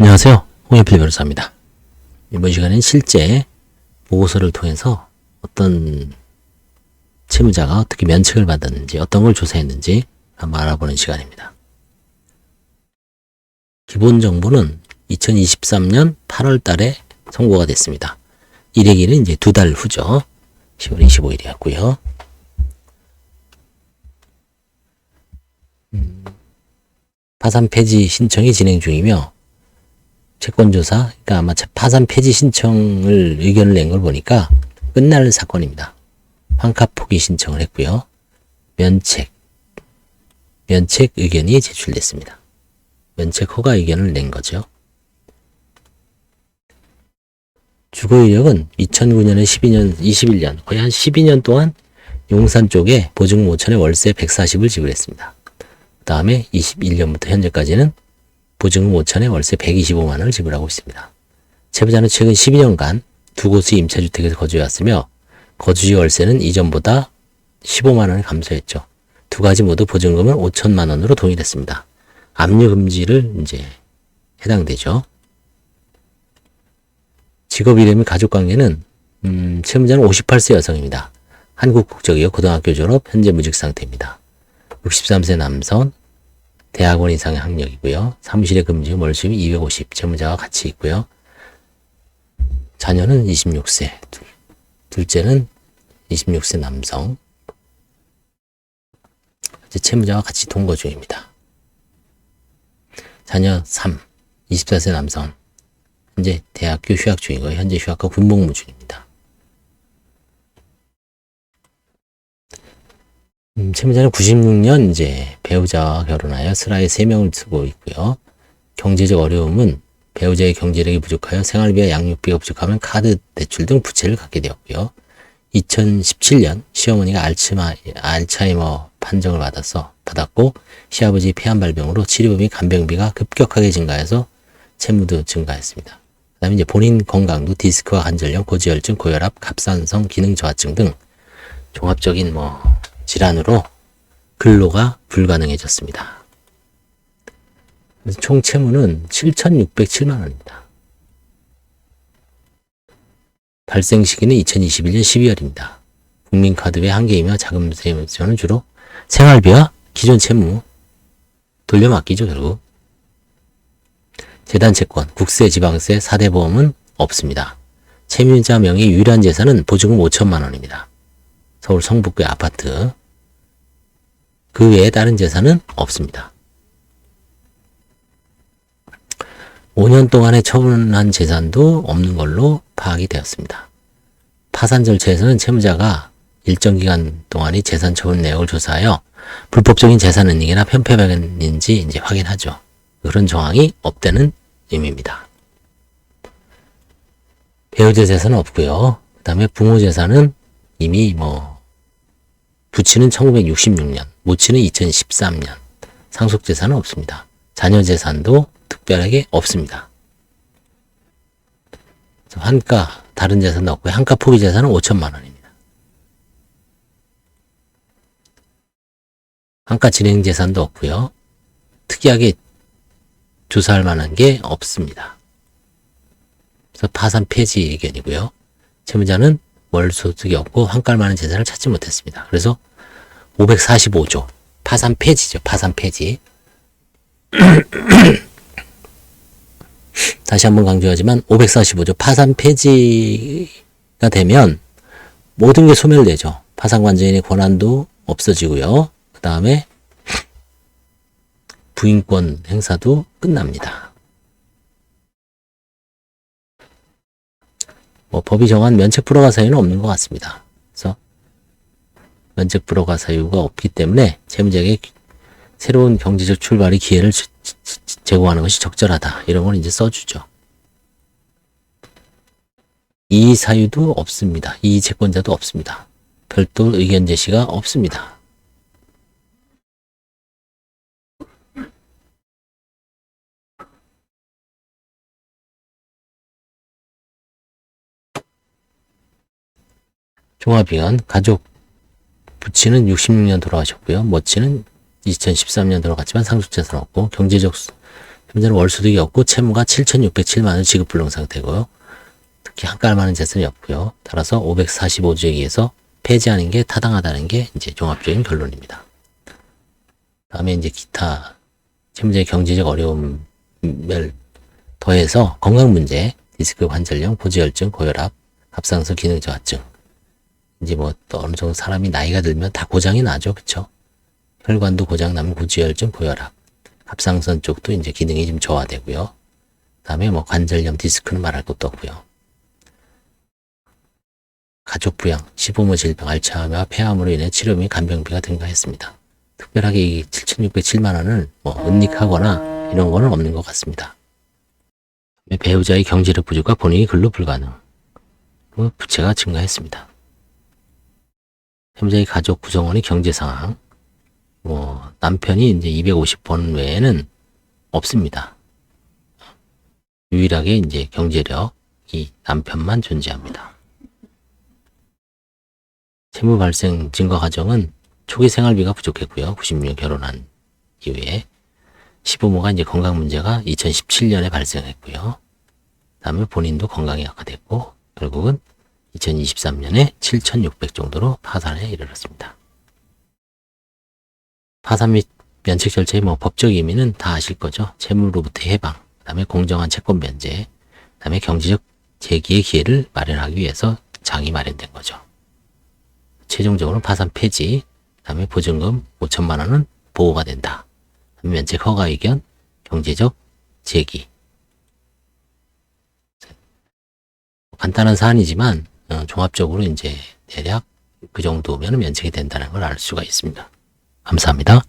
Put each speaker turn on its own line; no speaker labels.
안녕하세요. 홍현필 변호사입니다. 이번 시간엔 실제 보고서를 통해서 어떤 채무자가 어떻게 면책을 받았는지, 어떤 걸 조사했는지 한번 알아보는 시간입니다. 기본 정보는 2023년 8월 달에 선고가 됐습니다. 일회기는 이제 2달 후죠. 10월 25일이었고요. 파산 폐지 신청이 진행 중이며 채권조사, 그러니까 아마 파산 폐지 신청을 의견을 낸 걸 보니까 끝날 사건입니다. 환가 포기 신청을 했고요. 면책 의견이 제출됐습니다. 면책 허가 의견을 낸 거죠. 주거 이력은 2009년에 21년, 거의 한 12년 동안 용산 쪽에 보증금 5천에 월세 140을 지불했습니다. 그 다음에 21년부터 현재까지는 보증금 5천에 월세 125만 원을 지불하고 있습니다. 채무자는 최근 12년간 두 곳의 임차주택에서 거주해왔으며 거주지 월세는 이전보다 15만 원을 감소했죠. 두 가지 모두 보증금은 5천만 원으로 동일했습니다. 압류금지를 이제 해당되죠. 직업 이름 및 가족관계는 채무자는 58세 여성입니다. 한국 국적이요. 고등학교 졸업, 현재 무직 상태입니다. 63세 남성, 대학원 이상의 학력이고요. 사무실에 금지금 월수입 250, 채무자와 같이 있고요. 자녀는 26세, 둘째는 26세 남성, 이제 채무자와 같이 동거 중입니다. 자녀 3, 24세 남성, 현재 대학교 휴학 중이고요. 현재 휴학과 군복무 중입니다. 채무자는 96년 이제 배우자와 결혼하여 슬아이 3명을 두고 있고요. 경제적 어려움은 배우자의 경제력이 부족하여 생활비와 양육비가 부족하면 카드 대출 등 부채를 갖게 되었고요. 2017년 시어머니가 알츠하이머 판정을 받았고 시아버지 폐암 발병으로 치료 및 간병비가 급격하게 증가해서 채무도 증가했습니다. 그 다음에 이제 본인 건강도 디스크와 관절염, 고지혈증, 고혈압, 갑상선 기능 저하증 등 종합적인 질환으로 근로가 불가능해졌습니다. 그래서 총 채무는 7,607만 원입니다. 발생 시기는 2021년 12월입니다. 국민카드 외 한 개이며 자금세무서는 주로 생활비와 기존 채무 돌려막기죠, 결국. 재단채권, 국세, 지방세, 4대 보험은 없습니다. 채무자 명의 유일한 재산은 보증금 5천만 원입니다. 서울 성북구의 아파트. 그 외에 다른 재산은 없습니다. 5년 동안에 처분한 재산도 없는 걸로 파악이 되었습니다. 파산 절차에서는 채무자가 일정 기간 동안의 재산 처분 내역을 조사하여 불법적인 재산 은닉이나 편패박인지 이제 확인하죠. 그런 정황이 없다는 의미입니다. 배우자 재산은 없고요. 그 다음에 부모 재산은 이미 부친은 1966년, 모친은 2013년, 상속 재산은 없습니다. 자녀 재산도 특별하게 없습니다. 환가, 다른 재산도 없고요. 환가 포기 재산은 5천만 원입니다. 환가 진행 재산도 없고요. 특이하게 조사할 만한 게 없습니다. 그래서 파산 폐지 의견이고요. 채무자는 월 소득이 없고 환가할 만한 재산을 찾지 못했습니다. 그래서 545조 파산 폐지죠. 파산 폐지. 다시 한번 강조하지만 545조 파산 폐지가 되면 모든 게 소멸되죠. 파산관제인의 권한도 없어지고요. 그 다음에 부인권 행사도 끝납니다. 법이 정한 면책 불허가 사유는 없는 것 같습니다. 그래서 면책 불허가 사유가 없기 때문에 채무자에게 새로운 경제적 출발의 기회를 제공하는 것이 적절하다. 이런 걸 이제 써주죠. 이 사유도 없습니다. 이 채권자도 없습니다. 별도 의견 제시가 없습니다. 종합의견, 가족, 부친은 66년 돌아가셨고요. 모친은 2013년 돌아갔지만 상속재산 없고 경제적 현재는 월소득이 없고 채무가 7,607만 원 지급 불능 상태고요. 특히 한가할 만한 재산이 없고요. 따라서 545조에 의해서 폐지하는 게 타당하다는 게 이제 종합적인 결론입니다. 다음에 이제 기타 채무자의 경제적 어려움을 더해서 건강 문제, 디스크 관절염, 고지혈증, 고혈압, 갑상선 기능 저하증. 이제 뭐 또 어느 정도 사람이 나이가 들면 다 고장이 나죠, 그쵸? 혈관도 고장 나면 고지혈증, 고혈압, 갑상선 쪽도 이제 기능이 좀 저하되고요. 그다음에 뭐 관절염, 디스크는 말할 것도 없고요. 가족 부양, 시부모 질병, 알츠하이머와 폐암으로 인해 치료 및 간병비가 증가했습니다. 특별하게 이 7,607만 원을 뭐 은닉하거나 이런 거는 없는 것 같습니다. 배우자의 경제력 부족과 본인이 근로 불가능, 부채가 증가했습니다. 배우자의 가족 구성원의 경제 상황, 남편이 이제 250번 외에는 없습니다. 유일하게 이제 경제력이 남편만 존재합니다. 채무 발생 증거 과정은 초기 생활비가 부족했고요. 96년 결혼한 이후에 시부모가 이제 건강 문제가 2017년에 발생했고요. 그다음에 본인도 건강이 악화됐고 결국은 2023년에 7,600 정도로 파산에 이르렀습니다. 파산 및 면책 절차의 법적 의미는 다 아실 거죠. 채무로부터 해방, 그다음에 공정한 채권 변제, 그다음에 경제적 재기의 기회를 마련하기 위해서 장이 마련된 거죠. 최종적으로 파산 폐지, 그다음에 보증금 5천만 원은 보호가 된다. 면책 허가 의견, 경제적 재기. 간단한 사안이지만 종합적으로 이제 대략 그 정도면 면책이 된다는 걸 알 수가 있습니다. 감사합니다.